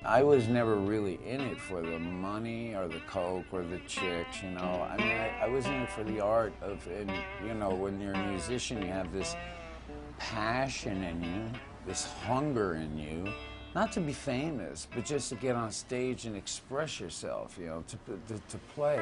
I was never really in it for the money or the coke or the chicks, you know. I mean, I was in it for the art of, and you know, when you're a musician, you have this passion in you, this hunger in you, not to be famous, but just to get on stage and express yourself, you know, to play.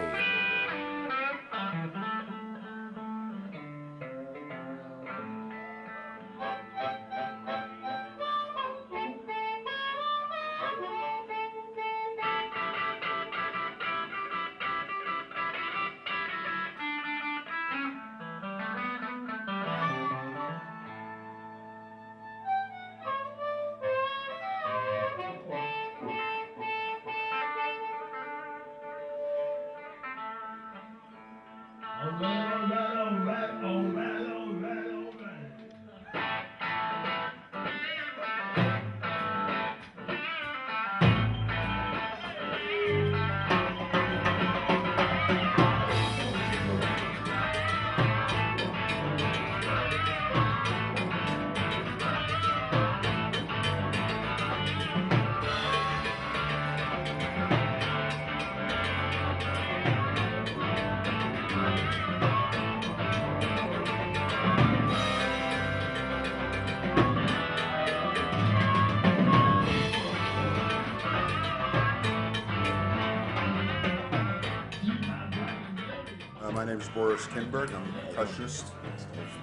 My name is Boris Kinberg. I'm a percussionist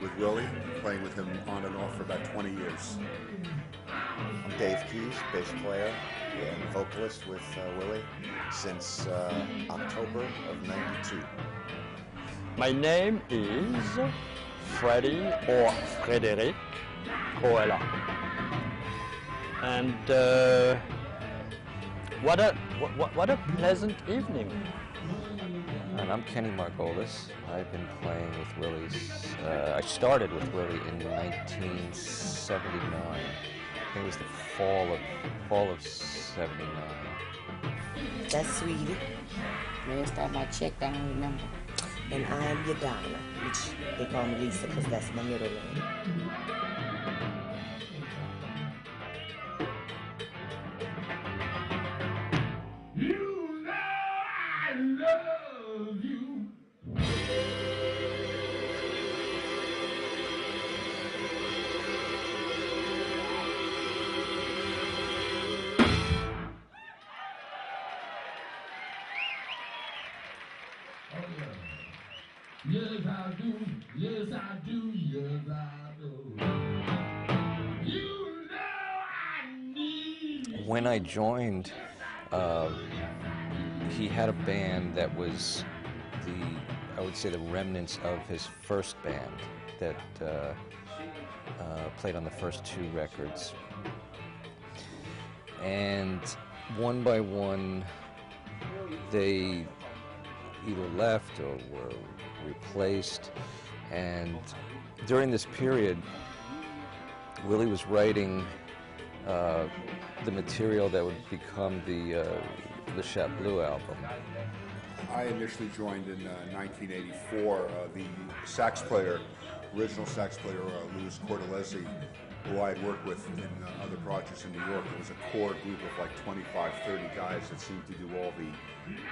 with Willie, playing with him on and off for about 20 years. I'm Dave Keys, bass player and vocalist with Willie since October of '92. My name is Freddie or Frederic Coella. And what a pleasant evening. And I'm Kenny Margolis. I've been playing with Willie. I started with Willie in 1979. I think it was the fall of '79. That's Sweetie. Last time I checked, I don't remember. And I'm Yadana, which they call me Lisa because that's my middle name. Yes, I do. Yes, I do. Yes, I do. You know I need. When I joined, he had a band that was I would say the remnants of his first band that played on the first 2 records. And one by one, they either left or were replaced. And during this period, Willie was writing the material that would become the Chat Bleu album. I initially joined in 1984. The sax player, original sax player, Louis Cordelesi, who I had worked with in other projects in New York. It was a core group of like 25, 30 guys that seemed to do all the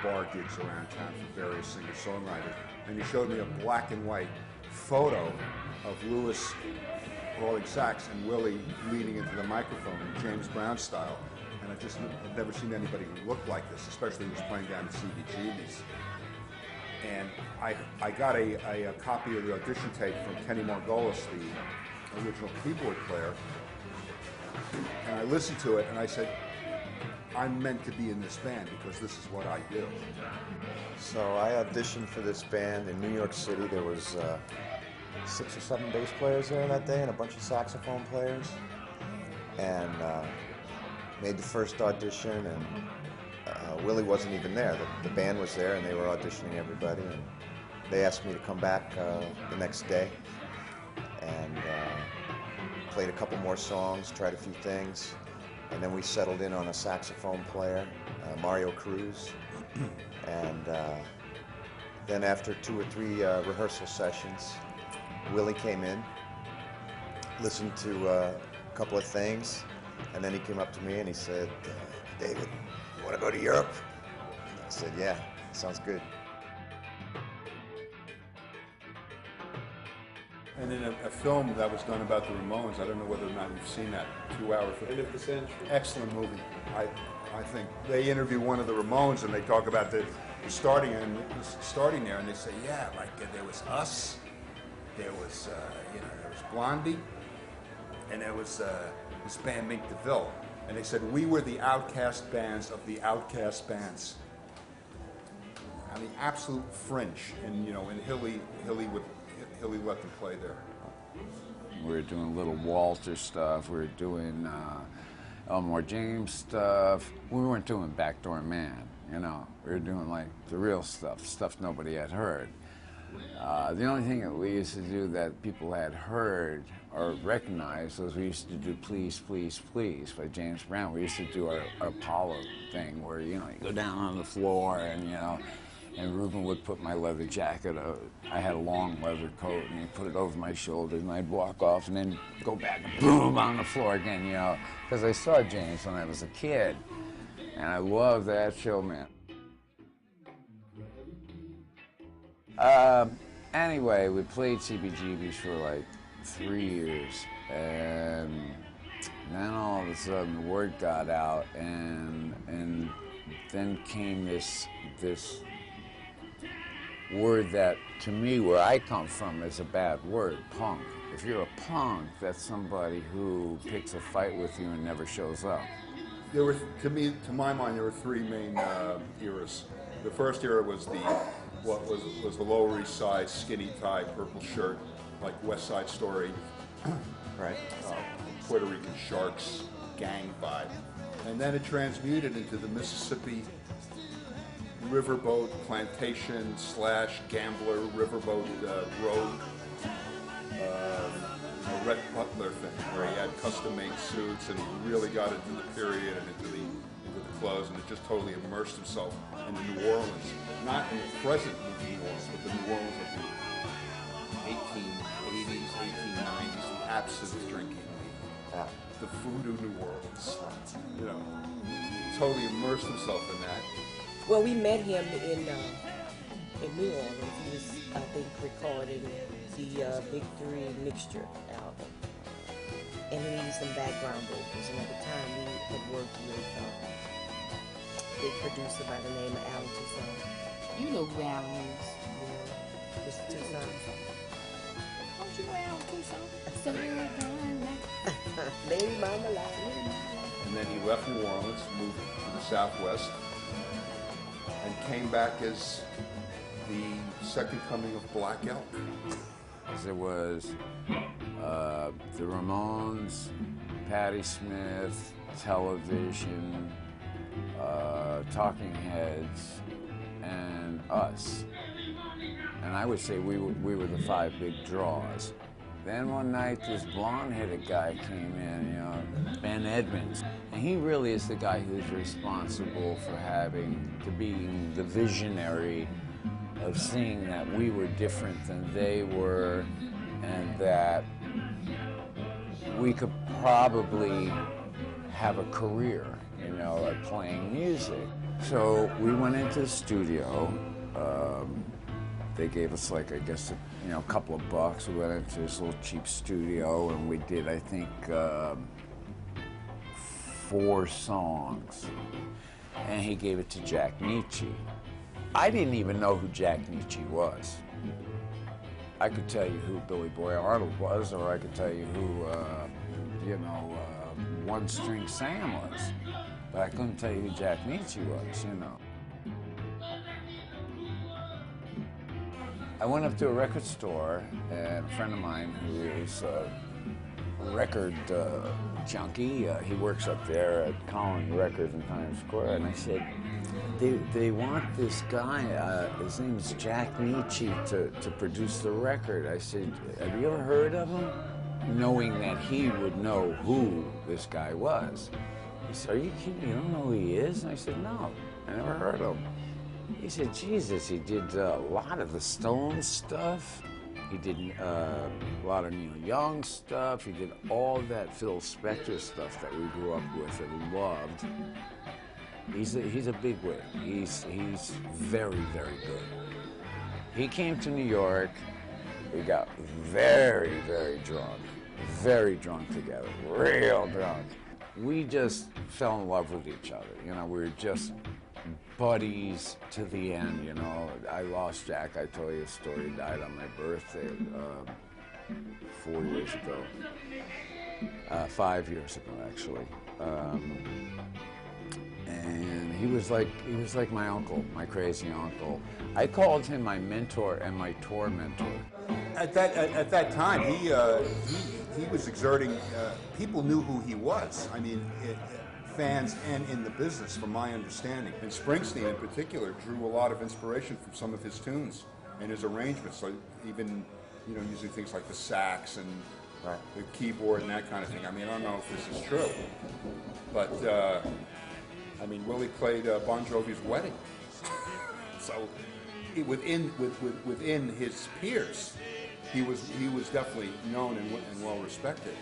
bar gigs around town for various singer-songwriters. And he showed me a black and white photo of Louis rolling sax and Willie leaning into the microphone in James Brown style. And I'd never seen anybody who looked like this, especially who was playing down at CBGB's. And I got a copy of the audition tape from Kenny Margolis, the original keyboard player, and I listened to it and I said, I'm meant to be in this band because this is what I do. So I auditioned for this band in New York City. There was 6 or 7 bass players there that day and a bunch of saxophone players. And made the first audition, and Willie wasn't even there. The band was there and they were auditioning everybody. And they asked me to come back the next day and played a couple more songs, tried a few things. And then we settled in on a saxophone player, Mario Cruz. And then after 2 or 3 rehearsal sessions, Willie came in, listened to a couple of things, and then he came up to me and he said, David, you want to go to Europe? I said, yeah, sounds good. And in a film that was done about the Ramones, I don't know whether or not you've seen that 2-hour film. End of the century. Excellent movie. I think they interview one of the Ramones and they talk about the starting there, and they say, yeah, like there was us, there was there was Blondie, and there was this band DEVILLE, and they said we were the outcast bands of the outcast bands. On the absolute fringe, and and Hilly let them play there. We were doing little Walter stuff. We were doing Elmore James stuff. We weren't doing Backdoor Man, We were doing like the real stuff nobody had heard. The only thing that we used to do that people had heard or recognized was we used to do Please, Please, Please by James Brown. We used to do our Apollo thing where, you go down on the floor and Ruben would put my leather jacket, I had a long leather coat, and he'd put it over my shoulders, and I'd walk off and then go back and boom on the floor again, because I saw James when I was a kid, and I loved that show, man. Anyway, we played CBGBs for like 3 years, and then all of a sudden the word got out, and then came this word that, to me, where I come from, is a bad word, punk. If you're a punk, that's somebody who picks a fight with you and never shows up. There were, to my mind, there were three main eras. The first era was the Lower East Side, skinny tie, purple shirt, like West Side Story, Right. Puerto Rican Sharks, gang vibe. And then it transmuted into the Mississippi riverboat plantation / gambler riverboat road, Rhett Butler thing, where he had custom-made suits and he really got into the period and into the clothes, and it just totally immersed himself into New Orleans, not in the present New Orleans, but the New Orleans of the 1880s, 1890s, the absinthe drinking, the voodoo New Orleans, totally immersed himself in that. Well, we met him in New Orleans. He was, I think, recording the Big Three Mixture album. And he needed some background vocals. And at the time, we had worked with a big producer by the name of Alan Toussaint. You know who Alan is. Yeah. Mr. Toussaint. Don't you know Alan Toussaint? Baby Mama Live. And then he left New Orleans, moved to the Southwest, and came back as the second coming of Black Elk. There was the Ramones, Patti Smith, Television, Talking Heads, and us. And I would say we were the 5 big draws. Then one night, this blonde-headed guy came in, Ben Edmonds. And he really is the guy who's responsible for being the visionary of seeing that we were different than they were, and that we could probably have a career, at playing music. So we went into the studio. They gave us a couple of bucks. We went into this little cheap studio and we did, I think, 4 songs. And he gave it to Jack Nietzsche. I didn't even know who Jack Nietzsche was. I could tell you who Billy Boy Arnold was, or I could tell you who, One String Sam was. But I couldn't tell you who Jack Nietzsche was, I went up to a record store, and a friend of mine who is a record junkie, he works up there at Colony Records in Times Square, and I said, they want this guy, his name is Jack Nietzsche, to produce the record. I said, have you ever heard of him? Knowing that he would know who this guy was. He said, are you kidding? You don't know who he is? And I said, no, I never heard of him. He said, Jesus, he did a lot of the Stones stuff. He did a lot of Neil Young stuff. He did all that Phil Spector stuff that we grew up with and loved. He's a big wig. He's very, very good. He came to New York. We got very, very drunk together, real drunk. We just fell in love with each other. You know, we were just buddies to the end. You know, I lost Jack. I told you a story. He died on my birthday 4 years ago. 5 years ago, actually. And he was like my uncle, my crazy uncle. I called him my mentor and my tour mentor. At that time, he was exerting. People knew who he was. I mean, fans and in the business, from my understanding. And Springsteen, in particular, drew a lot of inspiration from some of his tunes and his arrangements. So even, you know, using things like the sax and the keyboard and that kind of thing. I mean, I don't know if this is true, but I mean, Willie played Bon Jovi's Wedding. So within his peers, he was definitely known and well respected.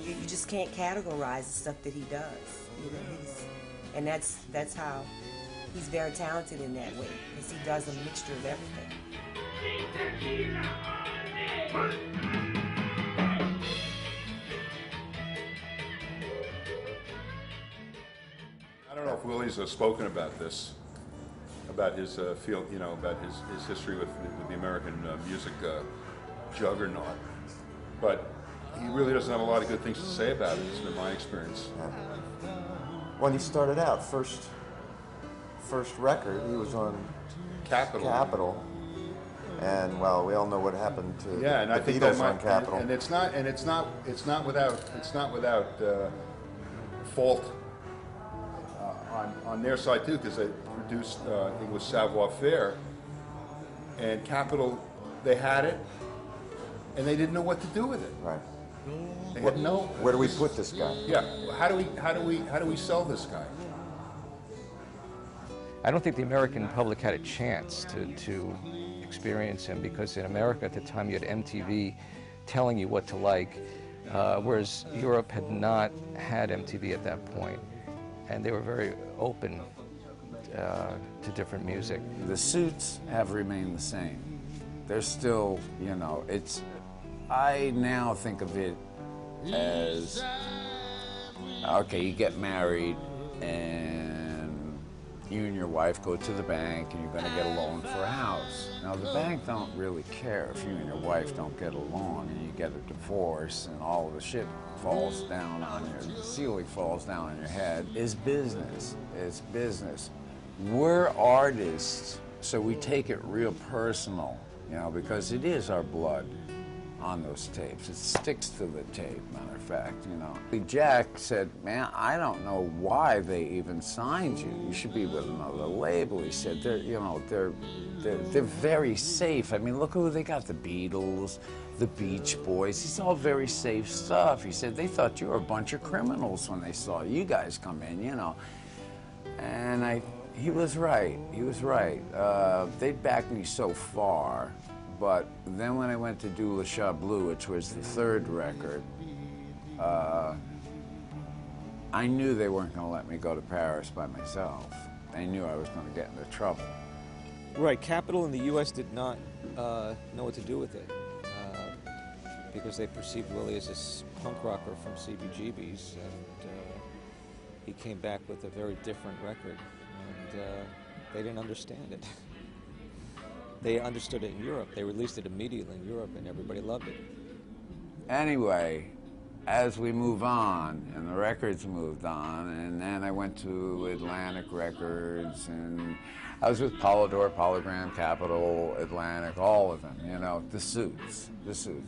You just can't categorize the stuff that he does. You know, and that's how he's very talented in that way, because he does a mixture of everything. I don't know if Willie's spoken about this, about his field, you know, about his history with the American music juggernaut, but he really doesn't have a lot of good things to say about it. It's been my experience. When he started out, first record, he was on Capitol, and well, we all know what happened to and the I think Beatles on Capitol. And it's not without fault on their side too, because they produced it was Savoir Faire, and Capitol, they had it, and they didn't know what to do with it. Right. They had no. Where do we put this guy? Yeah. How do we sell this guy? I don't think the American public had a chance to experience him, because in America at the time you had MTV telling you what to like, whereas Europe had not had MTV at that point, and they were very open to different music. The suits have remained the same. They're still, you know, I now think of it as, okay, you get married and you and your wife go to the bank and you're going to get a loan for a house. Now, the bank don't really care if you and your wife don't get along and you get a divorce and all of the shit falls down on the ceiling falls down on your head. It's business. It's business. We're artists, so we take it real personal, you know, because it is our blood on those tapes. It sticks to the tape, matter of fact, you know. Jack said, man, I don't know why they even signed you. You should be with another label. He said, they're very safe. I mean, look who they got, the Beatles, the Beach Boys. It's all very safe stuff. He said, they thought you were a bunch of criminals when they saw you guys come in, you know. And he was right. He was right. They backed me so far. But then when I went to do Le Chat Bleu, which was the third record, I knew they weren't going to let me go to Paris by myself. They knew I was going to get into trouble. Right, Capitol in the U.S. did not know what to do with it because they perceived Willie as this punk rocker from CBGB's, and he came back with a very different record, and they didn't understand it. They understood it in Europe. They released it immediately in Europe, and everybody loved it. Anyway, as we move on, and the records moved on, and then I went to Atlantic Records, and I was with Polydor, Polygram, Capitol, Atlantic, all of them, you know, the suits,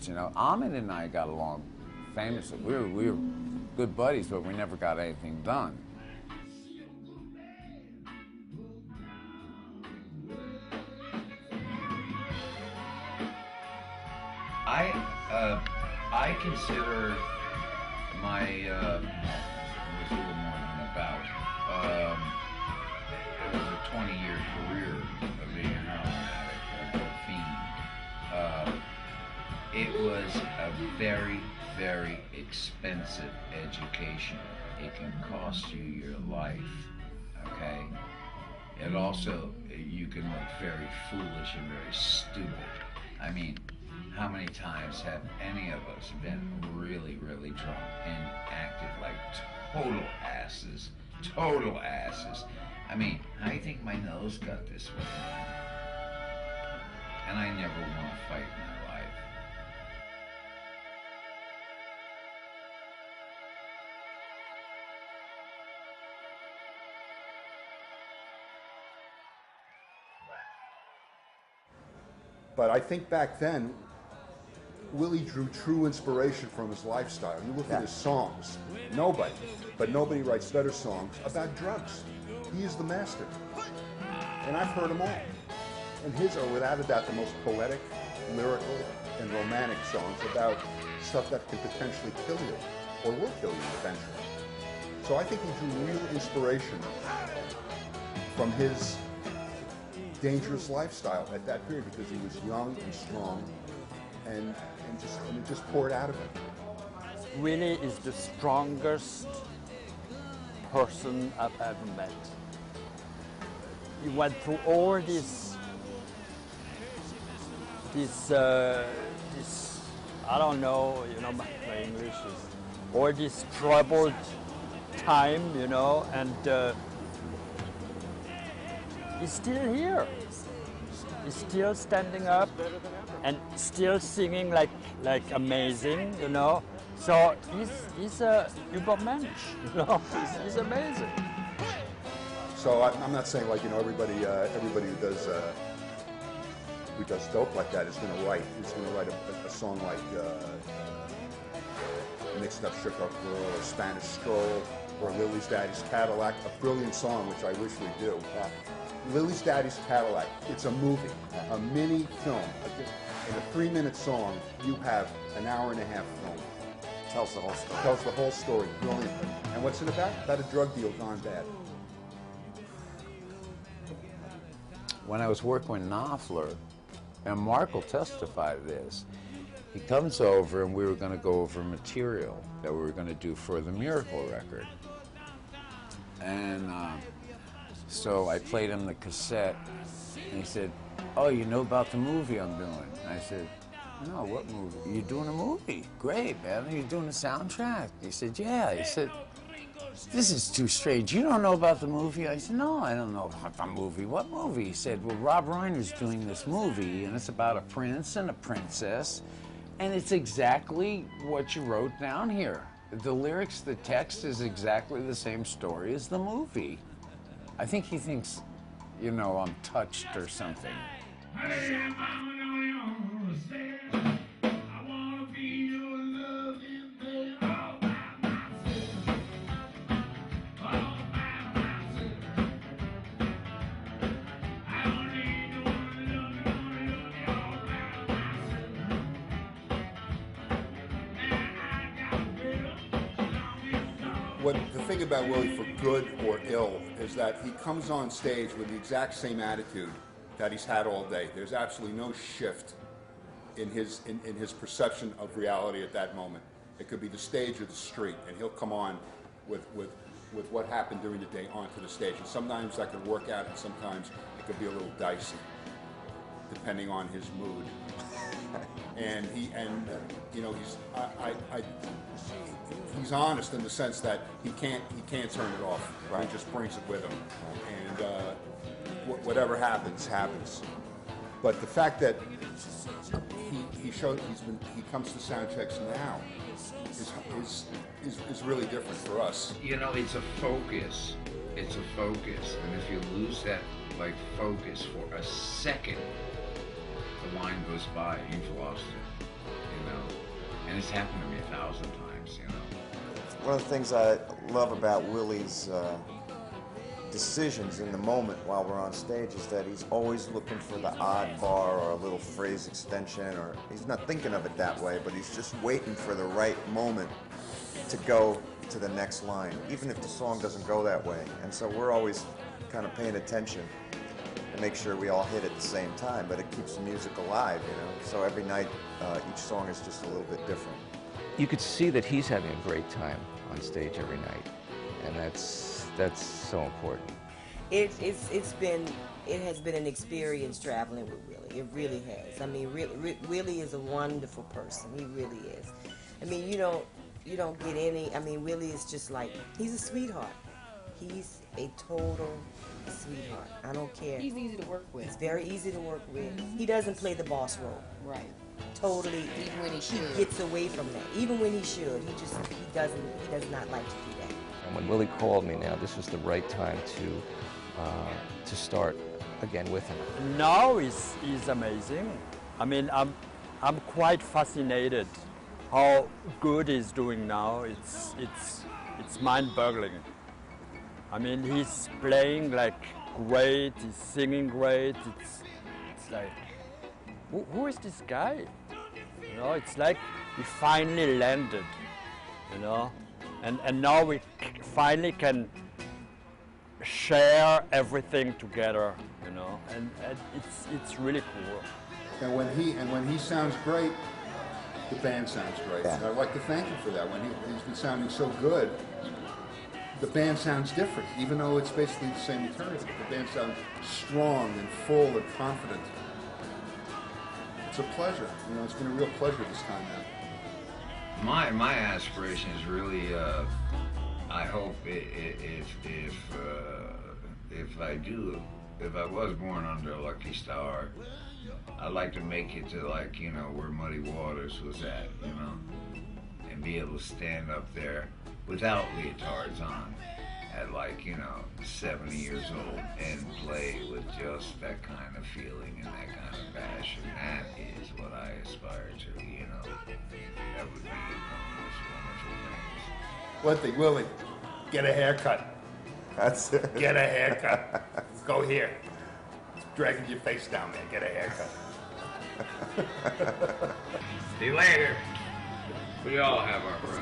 you know. Ahmed and I got along famously. We were good buddies, but we never got anything done. I consider my it was a little more than about it was a 20-year career of being a heroin addict, a fiend. It was a very, very expensive education. It can cost you your life. okay? It also, you can look very foolish and very stupid. I mean, how many times have any of us been really, really drunk and acted like total asses? Total asses. I mean, how do you think my nose got this way? And I never want to fight in my life. But I think back then, Willie drew true inspiration from his lifestyle. You look at his songs, nobody writes better songs about drugs. He is the master. And I've heard them all. And his are without a doubt the most poetic, lyrical, and romantic songs about stuff that can potentially kill you, or will kill you eventually. So I think he drew real inspiration from his dangerous lifestyle at that period because he was young and strong and it just poured out of him. Willie is the strongest person I've ever met. He went through all this I don't know, you know, my English is all this troubled time, you know, and he's still here. He's still standing up and still singing like amazing, you know. So he's a Übermensch, you know. He's amazing. So I'm not saying like, you know, everybody who does dope like that is going to write a song like Mixed Up Shook Up Girl or Spanish Stroll or Lily's Daddy's Cadillac, a brilliant song which I wish we do. Lily's Daddy's Cadillac, it's a movie, a mini film. In a 3-minute song, you have an hour-and-a-half film. Tells the whole story. Tells the whole story brilliantly. And what's it about? About a drug deal gone bad. When I was working with Knopfler, and Mark will testify to this, he comes over and we were going to go over material that we were going to do for the Miracle record. And so I played him the cassette, and he said, "Oh, you know about the movie I'm doing?" And I said, "No, what movie? You're doing a movie? Great, man. You're doing a soundtrack?" He said, "Yeah." He said, "This is too strange. You don't know about the movie?" I said, "No, I don't know about the movie." "What movie?" He said, "Well, Rob Reiner's doing this movie, and it's about a prince and a princess, and it's exactly what you wrote down here. The lyrics, the text is exactly the same story as the movie." I think he thinks, you know, I'm touched or something. The thing about Willie, for good or ill, is that he comes on stage with the exact same attitude that he's had all day. There's absolutely no shift in his perception of reality at that moment. It could be the stage or the street, and he'll come on with what happened during the day onto the stage. And sometimes that could work out, and sometimes it could be a little dicey, depending on his mood. And he's honest in the sense that he can't turn it off. Right. He just brings it with him, and whatever happens. But the fact that he comes to sound checks now is really different for us. You know, it's a focus. It's a focus, and if you lose that focus for a second, the line goes by, you've lost it, you know? And it's happened to me 1,000 times, you know? One of the things I love about Willie's decisions in the moment while we're on stage is that he's always looking for the odd bar or a little phrase extension, or he's not thinking of it that way, but he's just waiting for the right moment to go to the next line, even if the song doesn't go that way. And so we're always kind of paying attention and make sure we all hit at the same time, but it keeps the music alive, you know? So every night, each song is just a little bit different. You could see that he's having a great time on stage every night, and that's so important. It has been an experience traveling with Willie. It really has. I mean, Willie is a wonderful person. He really is. I mean, you don't get any. I mean, Willie is just like, he's a sweetheart. He's a total sweetheart. I don't care. He's easy to work with. He's very easy to work with. He doesn't play the boss role. Right. Totally. Even when he should. He gets away from that. Even when he should, he does not like to do that. And when Willie called me now, this was the right time to start again with him. Now he's amazing. I mean, I'm quite fascinated how good he's doing now. It's mind-boggling. I mean, he's playing like great. He's singing great. It's like, who is this guy? You know, it's like he finally landed. You know, and now we finally can share everything together, you know, and it's really cool. And when he sounds great, the band sounds great. Yeah. And I'd like to thank him for that. When he's been sounding so good, the band sounds different, even though it's basically the same material. The band sounds strong and full and confident. It's a pleasure. You know, it's been a real pleasure this time now. My aspiration is really, I hope if I was born under a lucky star, I'd like to make it to, like, you know, where Muddy Waters was at, you know, and be able to stand up there without leotards on at, like, you know, 70 years old and play with just that kind of feeling and that kind of passion. That is what I aspire to, you know. That would be one of the most wonderful things. One thing, Willie, get a haircut. That's it. Get a haircut. Go here. Dragging your face down there. Get a haircut. See you later. We all have our prize.